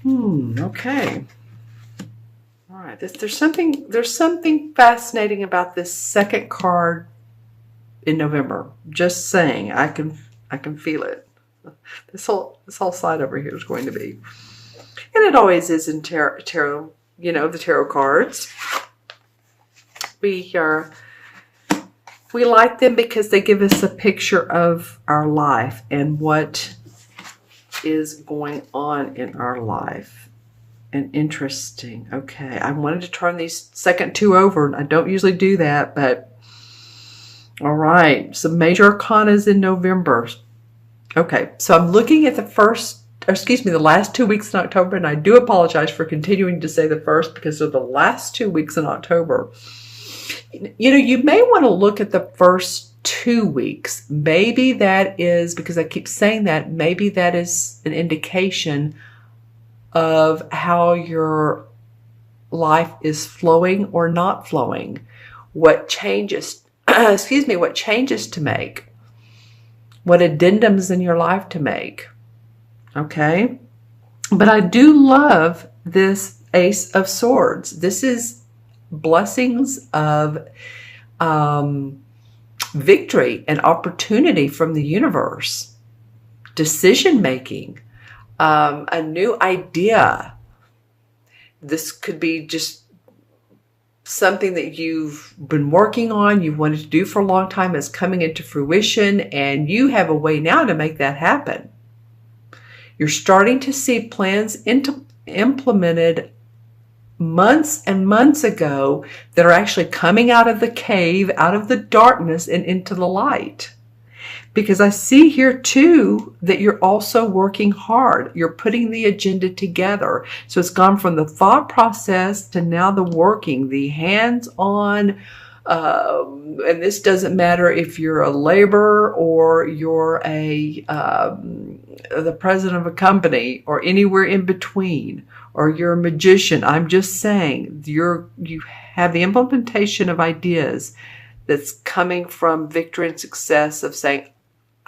Okay. All right. There's something fascinating about this second card in November. Just saying, I can feel it. This whole side over here is going to be, and it always is in tarot. You know, the tarot cards. We like them because they give us a picture of our life and what is going on in our life. And interesting. Okay, I wanted to turn these second two over. I don't usually do that, but all right. Some major arcanas in November. Okay, so I'm looking at the last 2 weeks in October, and I do apologize for continuing to say the first because they're the last 2 weeks in October. You know, you may want to look at the first 2 weeks. Maybe that is, because I keep saying that, maybe that is an indication of how your life is flowing or not flowing. What changes, what changes to make. What addendums in your life to make. Okay? But I do love this Ace of Swords. This is blessings of victory and opportunity from the universe. Decision making. A new idea. This could be just something that you've been working on, you've wanted to do for a long time, is coming into fruition, and you have a way now to make that happen. You're starting to see plans implemented months and months ago that are actually coming out of the cave, out of the darkness, and into the light. Because I see here too that you're also working hard. You're putting the agenda together. So it's gone from the thought process to now the working, the hands-on. And this doesn't matter if you're a laborer or you're the president of a company or anywhere in between, or you're a magician. I'm just saying you have the implementation of ideas that's coming from victory and success of saying,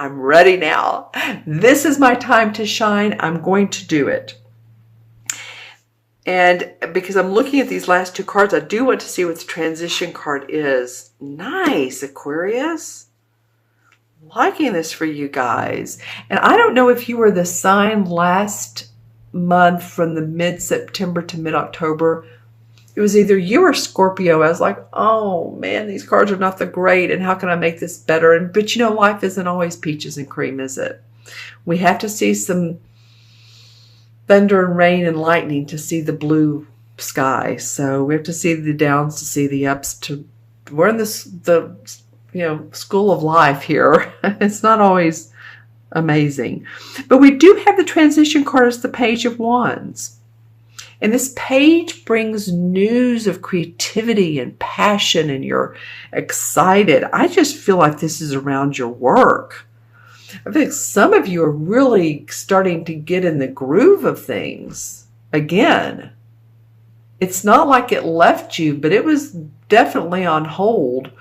I'm ready now. This is my time to shine. I'm going to do it. And because I'm looking at these last two cards, I do want to see what the transition card is. Nice, Aquarius. Liking this for you guys. And I don't know if you were the sign last month from the mid-September to mid-October. It was either you or Scorpio. I was like, oh man, these cards are not that great, and how can I make this better? But you know, life isn't always peaches and cream, is it? We have to see some thunder and rain and lightning to see the blue sky. So we have to see the downs to see the ups. We're in the school of life here. It's not always amazing. But we do have the transition card as the Page of Wands. And this page brings news of creativity and passion, and you're excited. I just feel like this is around your work. I think some of you are really starting to get in the groove of things again. It's not like it left you, but it was definitely on hold,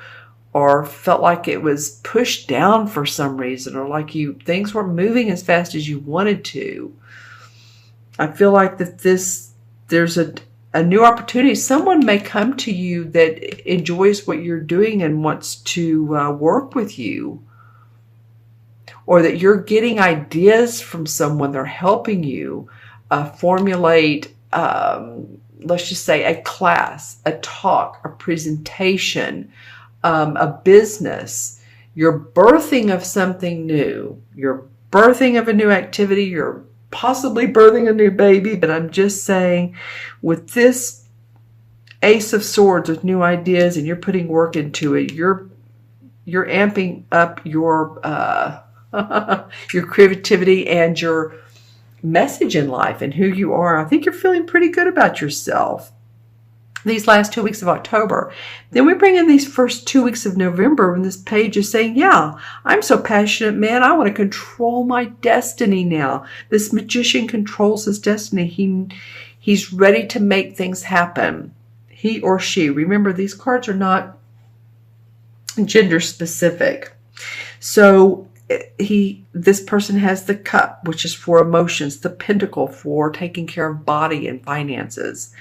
or felt like it was pushed down for some reason, or like things weren't moving as fast as you wanted to. I feel like there's a new opportunity. Someone may come to you that enjoys what you're doing and wants to work with you. Or that you're getting ideas from someone. They're helping you formulate, let's just say, a class, a talk, a presentation, a business. You're birthing of something new. You're birthing of a new activity. You're possibly birthing a new baby, but I'm just saying, with this Ace of Swords with new ideas, and you're putting work into it, you're amping up your your creativity and your message in life and who you are. I think you're feeling pretty good about yourself these last 2 weeks of October. Then we bring in these first 2 weeks of November, and this page is saying, yeah, I'm so passionate, man. I want to control my destiny now. This magician controls his destiny. He's ready to make things happen. He or she. Remember, these cards are not gender specific. So this person has the cup, which is for emotions, the pentacle for taking care of body and finances,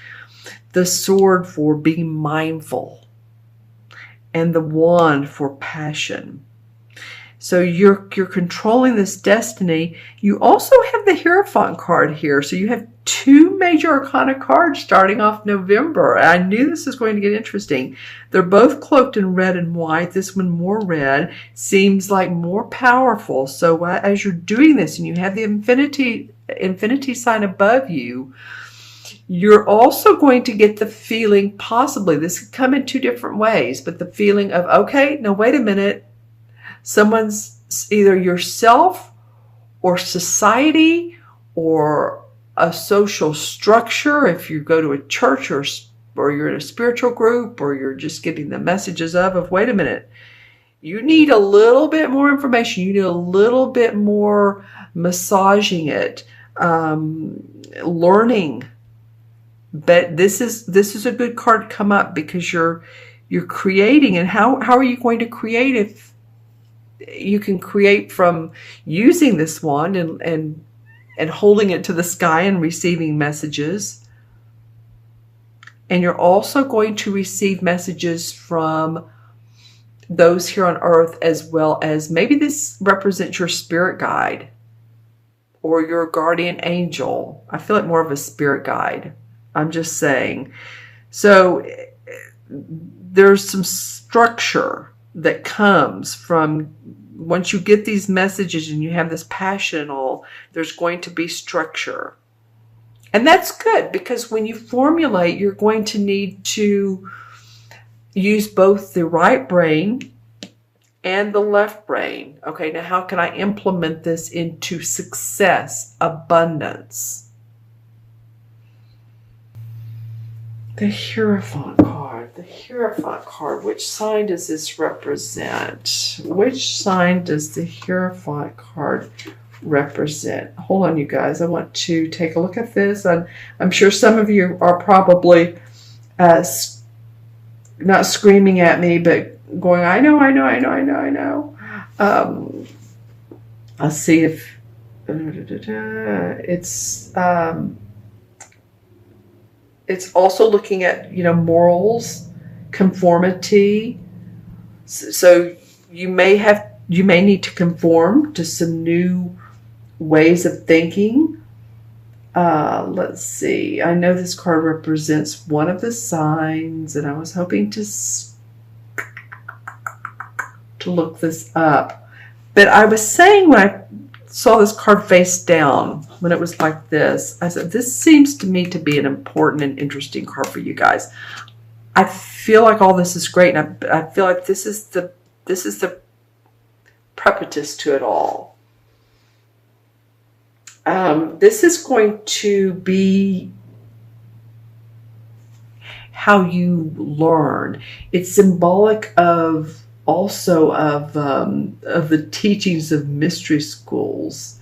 the sword for being mindful, and the wand for passion. So you're controlling this destiny. You also have the Hierophant card here. So you have 2 major arcana cards starting off November. I knew this was going to get interesting. They're both cloaked in red and white. This one more red, seems like more powerful. So as you're doing this and you have the infinity sign above you, you're also going to get the feeling, possibly, this could come in 2 different ways, but the feeling of, okay, no, wait a minute. Someone's, either yourself or society or a social structure, if you go to a church or you're in a spiritual group, or you're just getting the messages of, wait a minute, you need a little bit more information. You need a little bit more massaging it, learning. But this is a good card to come up, because you're creating. And how are you going to create if you can create from using this wand and holding it to the sky and receiving messages? And you're also going to receive messages from those here on earth, as well as maybe this represents your spirit guide or your guardian angel. I feel like more of a spirit guide. I'm just saying. So there's some structure that comes from, once you get these messages and you have this passion and all, there's going to be structure. And that's good, because when you formulate, you're going to need to use both the right brain and the left brain. Okay, now how can I implement this into success, abundance? The Hierophant card. The Hierophant card. Which sign does this represent? Which sign does the Hierophant card represent? Hold on, you guys. I want to take a look at this. I'm sure some of you are probably not screaming at me, but going, I know. I'll see if it's also looking at, morals, conformity. So you may need to conform to some new ways of thinking. Let's see. I know this card represents one of the signs, and I was hoping to look this up. But I was saying, when I saw this card face down, when it was like this, I said, this seems to me to be an important and interesting card for you guys. I feel like all this is great, and I feel like this is the preface to it all. This is going to be how you learn. It's symbolic of the teachings of mystery schools.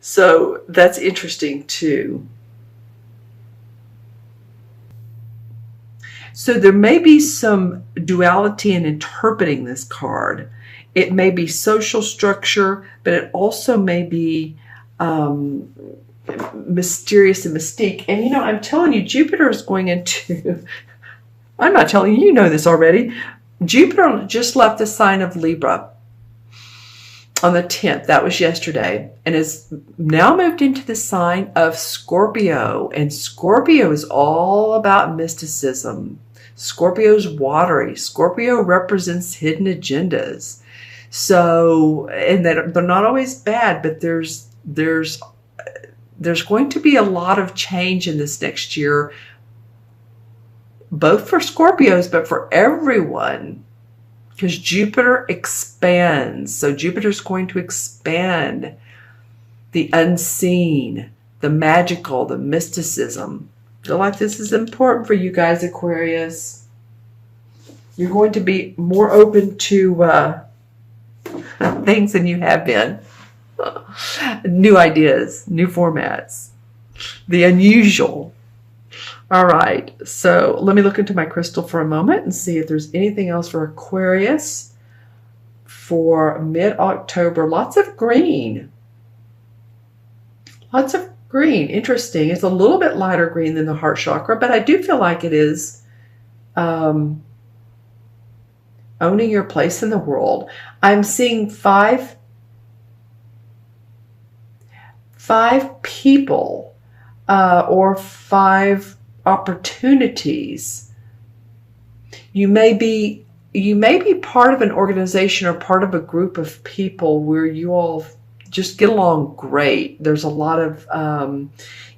So that's interesting too. So there may be some duality in interpreting this card. It may be social structure, but it also may be mysterious and mystique. And I'm telling you, Jupiter is going into, I'm not telling you, you know this already. Jupiter just left the sign of Libra on the 10th. That was yesterday. And has now moved into the sign of Scorpio. And Scorpio is all about mysticism. Scorpio's watery. Scorpio represents hidden agendas. So, and that they're not always bad, but there's going to be a lot of change in this next year, both for Scorpios, but for everyone, because Jupiter expands. So Jupiter's going to expand the unseen, the magical, the mysticism. I feel like this is important for you guys, Aquarius. You're going to be more open to things than you have been. New ideas, new formats, the unusual. All right, so let me look into my crystal for a moment and see if there's anything else for Aquarius for mid-October. Lots of green. Lots of green. Interesting. It's a little bit lighter green than the heart chakra, but I do feel like it is owning your place in the world. I'm seeing five people or 5 opportunities. You may be part of an organization or part of a group of people where you all just get along great. There's a lot of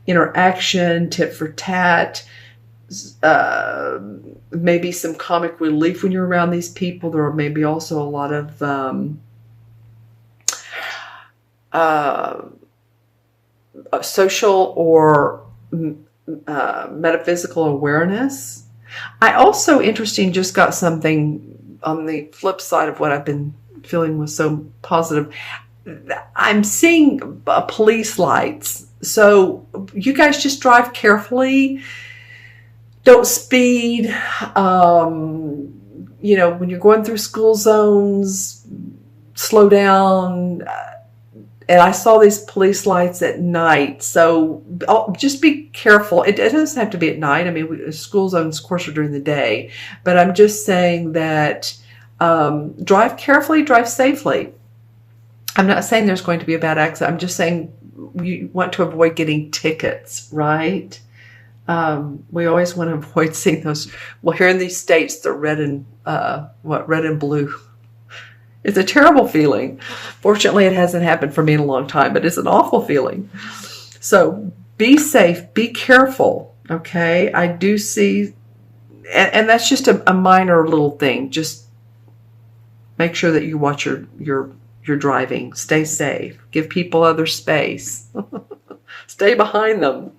interaction, tit for tat, maybe some comic relief when you're around these people. There are maybe also a lot of social or metaphysical awareness. I also, interesting, just got something on the flip side of what I've been feeling was so positive. I'm seeing police lights. So you guys just drive carefully. Don't speed. When you're going through school zones, slow down. And I saw these police lights at night. So just be careful. It doesn't have to be at night. I mean, school zones, of course, are during the day. But I'm just saying that drive carefully, drive safely. I'm not saying there's going to be a bad accident. I'm just saying you want to avoid getting tickets, right? We always want to avoid seeing those. Well, here in these states, they're red and blue. It's a terrible feeling. Fortunately, it hasn't happened for me in a long time, but it's an awful feeling. So be safe, be careful, okay? I do see, and that's just a minor little thing. Just make sure that you watch your driving. Stay safe. Give people other space. Stay behind them.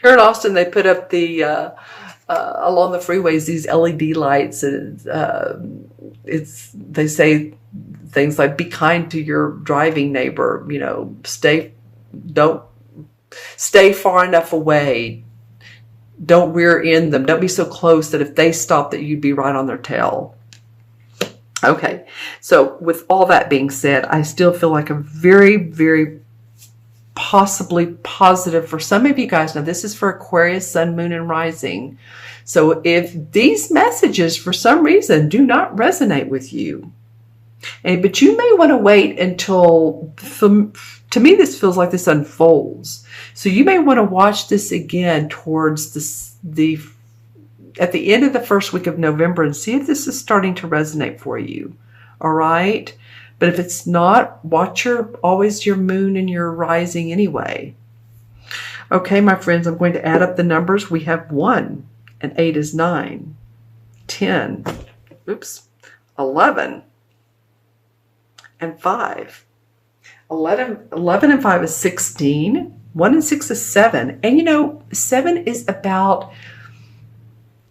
Here in Austin, they put up the along the freeways these LED lights, and they say things like, "Be kind to your driving neighbor." Don't stay far enough away. Don't rear end them. Don't be so close that if they stop, that you'd be right on their tail. Okay, so with all that being said, I still feel like a very, very possibly positive for some of you guys. Now, this is for Aquarius, Sun, Moon, and Rising. So if these messages, for some reason, do not resonate with you, but you may want to wait until, to me, this feels like this unfolds. So you may want to watch this again towards at the end of the first week of November and see if this is starting to resonate for you. All right? But if it's not, watch always your moon and your rising anyway. Okay, my friends, I'm going to add up the numbers. We have 1, and 8 is 9, 10, 11, and 5. 11 and 5 is 16. 1 and 6 is 7. And 7 is about...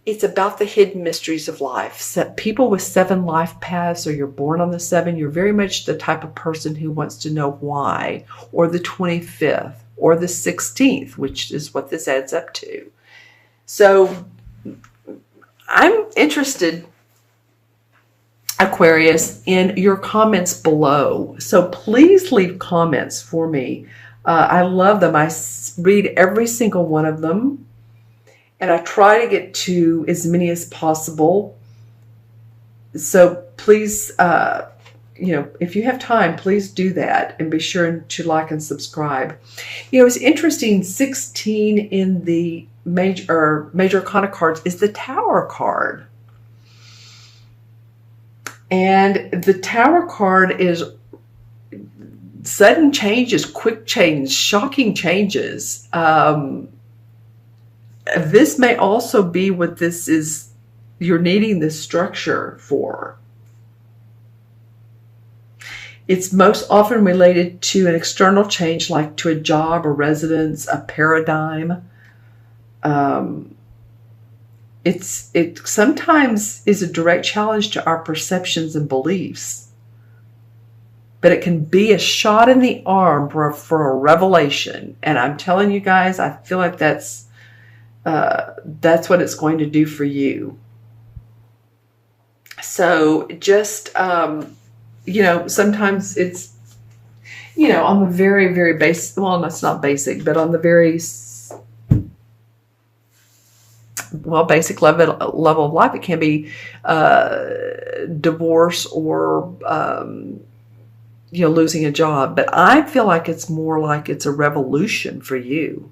It's about the hidden mysteries of life. People with 7 life paths, or you're born on the 7, you're very much the type of person who wants to know why, or the 25th, or the 16th, which is what this adds up to. So I'm interested, Aquarius, in your comments below. So please leave comments for me. I love them. I read every single one of them. And I try to get to as many as possible. So please, if you have time, please do that. And be sure to like and subscribe. It's interesting, 16 in the major arcana cards is the Tower card. And the Tower card is sudden changes, quick change, shocking changes. This may also be what this is, you're needing this structure for. It's most often related to an external change, like to a job, a residence, a paradigm. It sometimes is a direct challenge to our perceptions and beliefs. But it can be a shot in the arm for a revelation. And I'm telling you guys, I feel like that's what it's going to do for you. So just you know, sometimes it's, you know, on the very, very basic, well, that's not basic, but on the very, well, basic level of life, it can be divorce or, you know, losing a job. But I feel like it's more like it's a revolution for you.